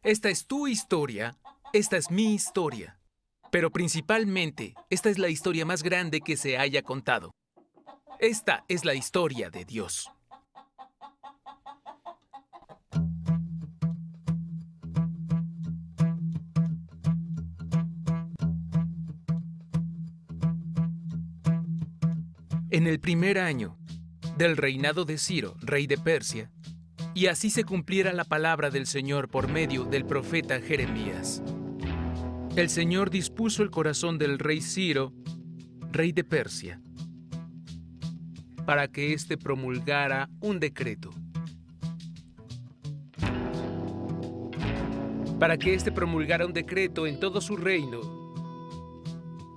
Esta es tu historia, esta es mi historia. Pero principalmente, esta es la historia más grande que se haya contado. Esta es la historia de Dios. En el primer año del reinado de Ciro, rey de Persia, y así se cumpliera la palabra del Señor por medio del profeta Jeremías. El Señor dispuso el corazón del rey Ciro, rey de Persia, para que éste promulgara un decreto. Para que éste promulgara un decreto en todo su reino,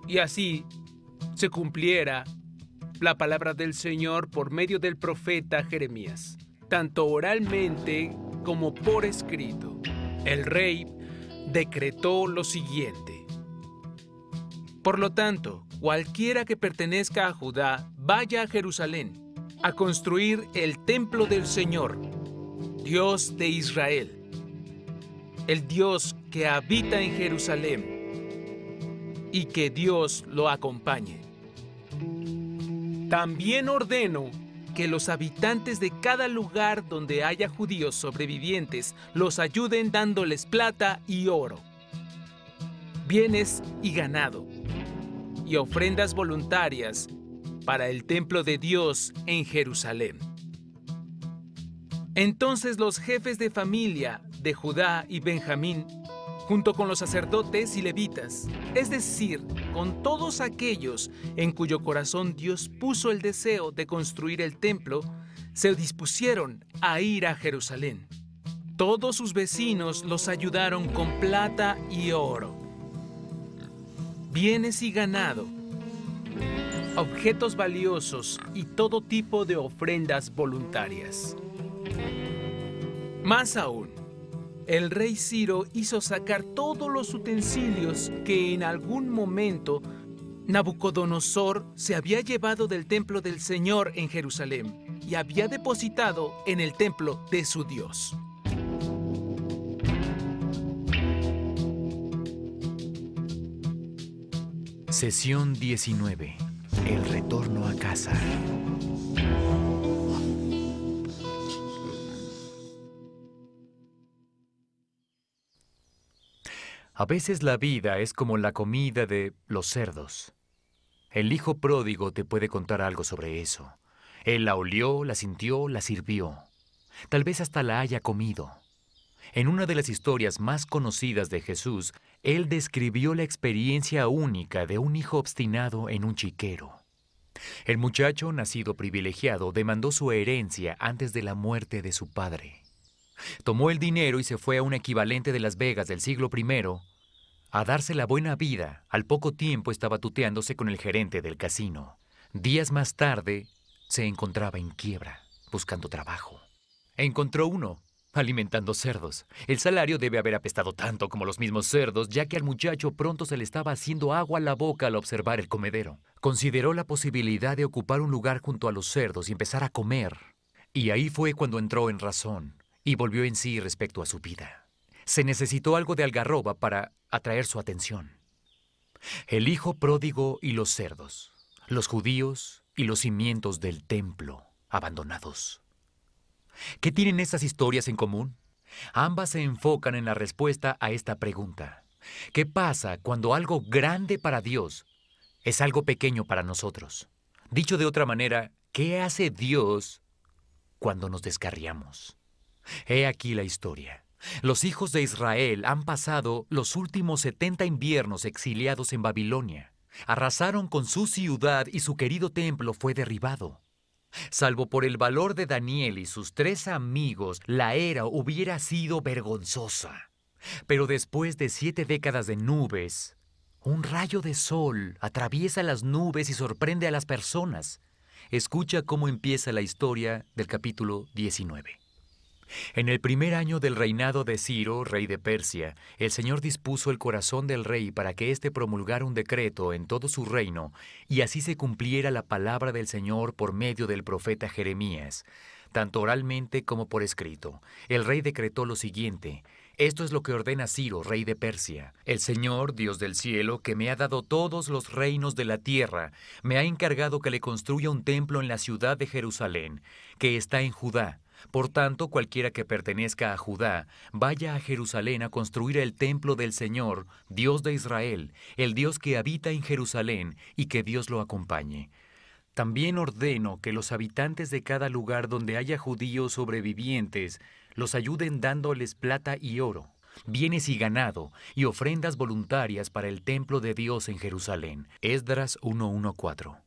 y así se cumpliera la palabra del Señor por medio del profeta Jeremías, tanto oralmente como por escrito. El rey decretó lo siguiente: por lo tanto, cualquiera que pertenezca a Judá, vaya a Jerusalén a construir el templo del Señor, Dios de Israel, el Dios que habita en Jerusalén, y que Dios lo acompañe. También ordeno que los habitantes de cada lugar donde haya judíos sobrevivientes los ayuden dándoles plata y oro, bienes y ganado, y ofrendas voluntarias para el templo de Dios en Jerusalén. Entonces los jefes de familia de Judá y Benjamín, junto con los sacerdotes y levitas, es decir, con todos aquellos en cuyo corazón Dios puso el deseo de construir el templo, se dispusieron a ir a Jerusalén. Todos sus vecinos los ayudaron con plata y oro, bienes y ganado, objetos valiosos y todo tipo de ofrendas voluntarias. Más aún, el rey Ciro hizo sacar todos los utensilios que en algún momento Nabucodonosor se había llevado del templo del Señor en Jerusalén y había depositado en el templo de su Dios. Sesión 19. El retorno a casa. A veces la vida es como la comida de los cerdos. El hijo pródigo te puede contar algo sobre eso. Él la olió, la sintió, la sirvió. Tal vez hasta la haya comido. En una de las historias más conocidas de Jesús, él describió la experiencia única de un hijo obstinado en un chiquero. El muchacho, nacido privilegiado, demandó su herencia antes de la muerte de su padre. Tomó el dinero y se fue a un equivalente de Las Vegas del siglo I a darse la buena vida. Al poco tiempo estaba tuteándose con el gerente del casino. Días más tarde, se encontraba en quiebra, buscando trabajo. Encontró uno, alimentando cerdos. El salario debe haber apestado tanto como los mismos cerdos, ya que al muchacho pronto se le estaba haciendo agua a la boca al observar el comedero. Consideró la posibilidad de ocupar un lugar junto a los cerdos y empezar a comer. Y ahí fue cuando entró en razón y volvió en sí respecto a su vida. Se necesitó algo de algarroba para atraer su atención. El hijo pródigo y los cerdos, los judíos y los cimientos del templo abandonados. ¿Qué tienen estas historias en común? Ambas se enfocan en la respuesta a esta pregunta. ¿Qué pasa cuando algo grande para Dios es algo pequeño para nosotros? Dicho de otra manera, ¿qué hace Dios cuando nos descarriamos? He aquí la historia. Los hijos de Israel han pasado los últimos 70 inviernos exiliados en Babilonia. Arrasaron con su ciudad y su querido templo fue derribado. Salvo por el valor de Daniel y sus 3 amigos, la era hubiera sido vergonzosa. Pero después de 7 décadas de nubes, un rayo de sol atraviesa las nubes y sorprende a las personas. Escucha cómo empieza la historia del capítulo 19. En el primer año del reinado de Ciro, rey de Persia, el Señor dispuso el corazón del rey para que éste promulgara un decreto en todo su reino, y así se cumpliera la palabra del Señor por medio del profeta Jeremías, tanto oralmente como por escrito. El rey decretó lo siguiente: Esto es lo que ordena Ciro, rey de Persia. El Señor, Dios del cielo, que me ha dado todos los reinos de la tierra, me ha encargado que le construya un templo en la ciudad de Jerusalén, que está en Judá. Por tanto, cualquiera que pertenezca a Judá, vaya a Jerusalén a construir el templo del Señor, Dios de Israel, el Dios que habita en Jerusalén, y que Dios lo acompañe. También ordeno que los habitantes de cada lugar donde haya judíos sobrevivientes los ayuden dándoles plata y oro, bienes y ganado, y ofrendas voluntarias para el templo de Dios en Jerusalén. Esdras 1:1-4.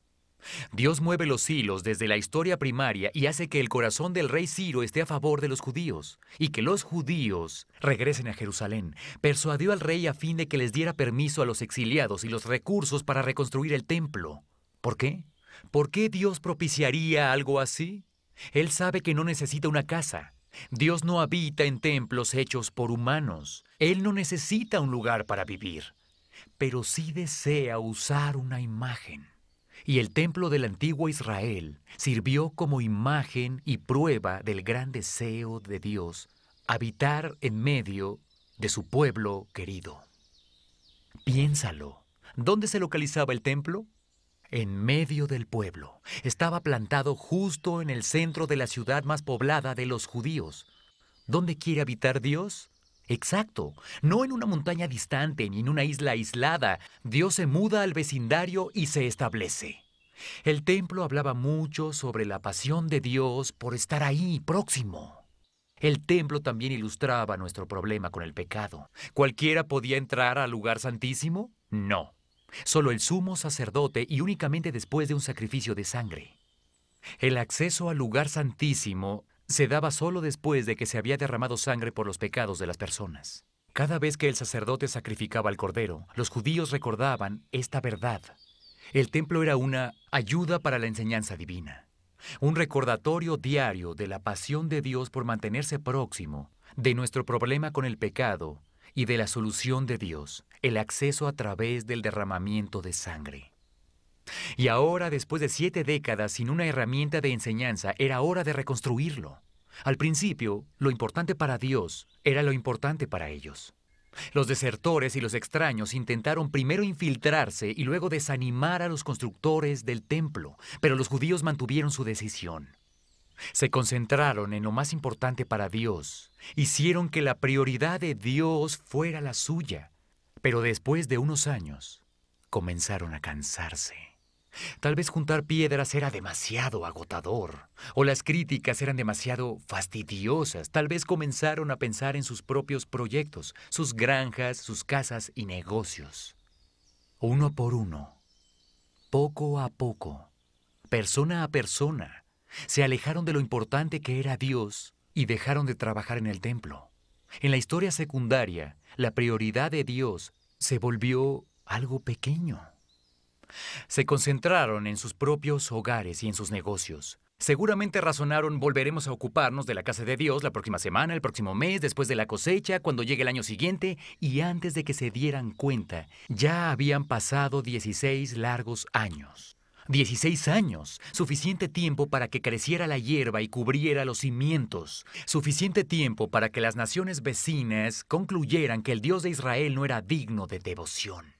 Dios mueve los hilos desde la historia primaria y hace que el corazón del rey Ciro esté a favor de los judíos, y que los judíos regresen a Jerusalén. Persuadió al rey a fin de que les diera permiso a los exiliados y los recursos para reconstruir el templo. ¿Por qué? ¿Por qué Dios propiciaría algo así? Él sabe que no necesita una casa. Dios no habita en templos hechos por humanos. Él no necesita un lugar para vivir, pero sí desea usar una imagen. Y el templo del antiguo Israel sirvió como imagen y prueba del gran deseo de Dios, habitar en medio de su pueblo querido. Piénsalo. ¿Dónde se localizaba el templo? En medio del pueblo. Estaba plantado justo en el centro de la ciudad más poblada de los judíos. ¿Dónde quiere habitar Dios? Exacto, no en una montaña distante ni en una isla aislada. Dios se muda al vecindario y se establece. El templo hablaba mucho sobre la pasión de Dios por estar ahí, próximo. El templo también ilustraba nuestro problema con el pecado. ¿Cualquiera podía entrar al lugar santísimo? No. Solo el sumo sacerdote y únicamente después de un sacrificio de sangre. El acceso al lugar santísimo se daba solo después de que se había derramado sangre por los pecados de las personas. Cada vez que el sacerdote sacrificaba al cordero, los judíos recordaban esta verdad. El templo era una ayuda para la enseñanza divina, un recordatorio diario de la pasión de Dios por mantenerse próximo, de nuestro problema con el pecado y de la solución de Dios, el acceso a través del derramamiento de sangre. Y ahora, después de 7 décadas sin una herramienta de enseñanza, era hora de reconstruirlo. Al principio, lo importante para Dios era lo importante para ellos. Los desertores y los extraños intentaron primero infiltrarse y luego desanimar a los constructores del templo, pero los judíos mantuvieron su decisión. Se concentraron en lo más importante para Dios. Hicieron que la prioridad de Dios fuera la suya. Pero después de unos años, comenzaron a cansarse. Tal vez juntar piedras era demasiado agotador, o las críticas eran demasiado fastidiosas. Tal vez comenzaron a pensar en sus propios proyectos, sus granjas, sus casas y negocios. Uno por uno, poco a poco, persona a persona, se alejaron de lo importante que era Dios y dejaron de trabajar en el templo. En la historia secundaria, la prioridad de Dios se volvió algo pequeño. Se concentraron en sus propios hogares y en sus negocios. Seguramente razonaron: volveremos a ocuparnos de la casa de Dios la próxima semana, el próximo mes, después de la cosecha, cuando llegue el año siguiente, y antes de que se dieran cuenta, ya habían pasado 16 largos años. 16 años, suficiente tiempo para que creciera la hierba y cubriera los cimientos, suficiente tiempo para que las naciones vecinas concluyeran que el Dios de Israel no era digno de devoción.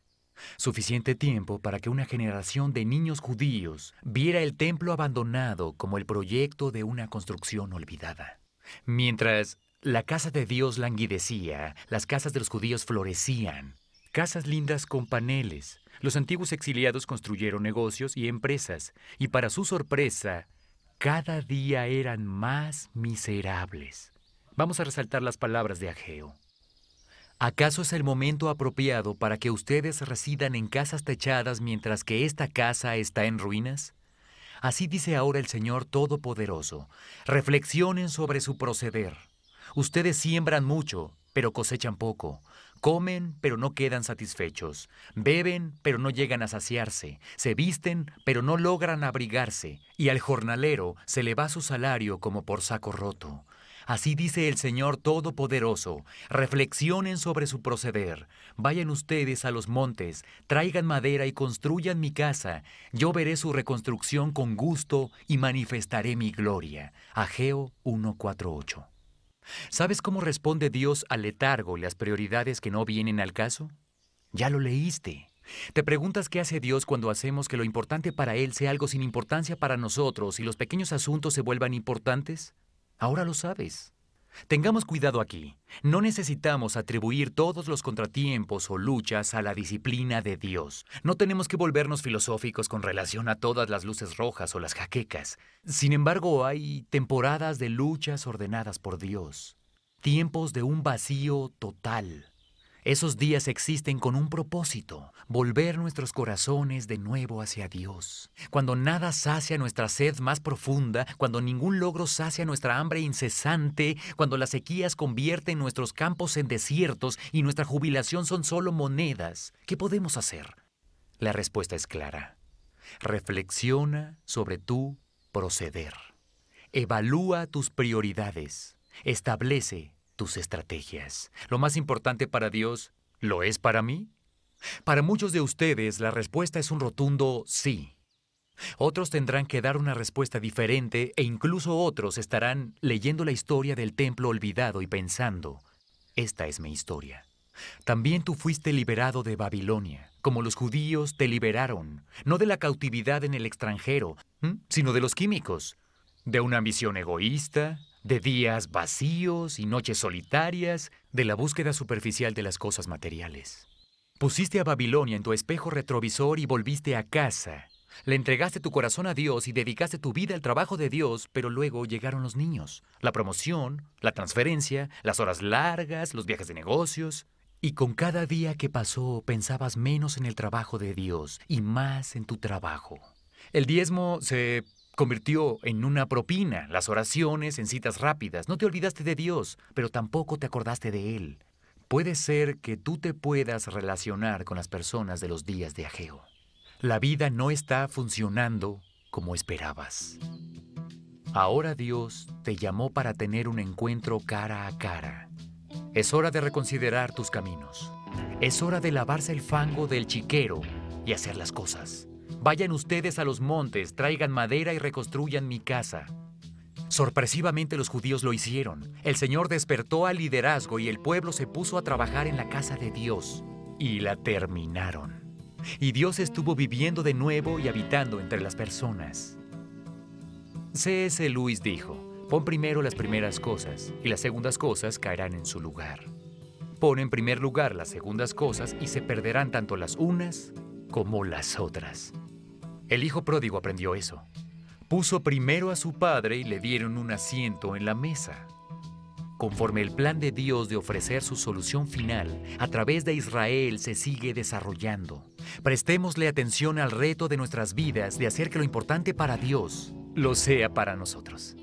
Suficiente tiempo para que una generación de niños judíos viera el templo abandonado como el proyecto de una construcción olvidada. Mientras la casa de Dios languidecía, las casas de los judíos florecían. Casas lindas con paneles. Los antiguos exiliados construyeron negocios y empresas, y para su sorpresa, cada día eran más miserables. Vamos a resaltar las palabras de Ageo. ¿Acaso es el momento apropiado para que ustedes residan en casas techadas mientras que esta casa está en ruinas? Así dice ahora el Señor Todopoderoso. Reflexionen sobre su proceder. Ustedes siembran mucho, pero cosechan poco. Comen, pero no quedan satisfechos. Beben, pero no llegan a saciarse. Se visten, pero no logran abrigarse. Y al jornalero se le va su salario como por saco roto. Así dice el Señor Todopoderoso. Reflexionen sobre su proceder. Vayan ustedes a los montes, traigan madera y construyan mi casa. Yo veré su reconstrucción con gusto y manifestaré mi gloria. Ageo 1:4-8. ¿Sabes cómo responde Dios al letargo y las prioridades que no vienen al caso? Ya lo leíste. ¿Te preguntas qué hace Dios cuando hacemos que lo importante para Él sea algo sin importancia para nosotros y los pequeños asuntos se vuelvan importantes? Ahora lo sabes. Tengamos cuidado aquí. No necesitamos atribuir todos los contratiempos o luchas a la disciplina de Dios. No tenemos que volvernos filosóficos con relación a todas las luces rojas o las jaquecas. Sin embargo, hay temporadas de luchas ordenadas por Dios. Tiempos de un vacío total. Esos días existen con un propósito, volver nuestros corazones de nuevo hacia Dios. Cuando nada sacia nuestra sed más profunda, cuando ningún logro sacia nuestra hambre incesante, cuando las sequías convierten nuestros campos en desiertos y nuestra jubilación son solo monedas, ¿qué podemos hacer? La respuesta es clara. Reflexiona sobre tu proceder. Evalúa tus prioridades. Establece tus estrategias. ¿Lo más importante para Dios lo es para mí? Para muchos de ustedes, la respuesta es un rotundo sí. Otros tendrán que dar una respuesta diferente e incluso otros estarán leyendo la historia del templo olvidado y pensando, esta es mi historia. También tú fuiste liberado de Babilonia, como los judíos te liberaron, no de la cautividad en el extranjero, sino de los químicos, de una ambición egoísta, de días vacíos y noches solitarias, de la búsqueda superficial de las cosas materiales. Pusiste a Babilonia en tu espejo retrovisor y volviste a casa. Le entregaste tu corazón a Dios y dedicaste tu vida al trabajo de Dios, pero luego llegaron los niños, la promoción, la transferencia, las horas largas, los viajes de negocios. Y con cada día que pasó pensabas menos en el trabajo de Dios y más en tu trabajo. El diezmo se convirtió en una propina, las oraciones en citas rápidas. No te olvidaste de Dios, pero tampoco te acordaste de Él. Puede ser que tú te puedas relacionar con las personas de los días de Ageo. La vida no está funcionando como esperabas. Ahora Dios te llamó para tener un encuentro cara a cara. Es hora de reconsiderar tus caminos. Es hora de lavarse el fango del chiquero y hacer las cosas. Vayan ustedes a los montes, traigan madera y reconstruyan mi casa. Sorpresivamente los judíos lo hicieron. El Señor despertó al liderazgo y el pueblo se puso a trabajar en la casa de Dios. Y la terminaron. Y Dios estuvo viviendo de nuevo y habitando entre las personas. C.S. Lewis dijo, pon primero las primeras cosas y las segundas cosas caerán en su lugar. Pon en primer lugar las segundas cosas y se perderán tanto las unas como las otras. El hijo pródigo aprendió eso. Puso primero a su padre y le dieron un asiento en la mesa. Conforme el plan de Dios de ofrecer su solución final a través de Israel se sigue desarrollando, prestémosle atención al reto de nuestras vidas de hacer que lo importante para Dios lo sea para nosotros.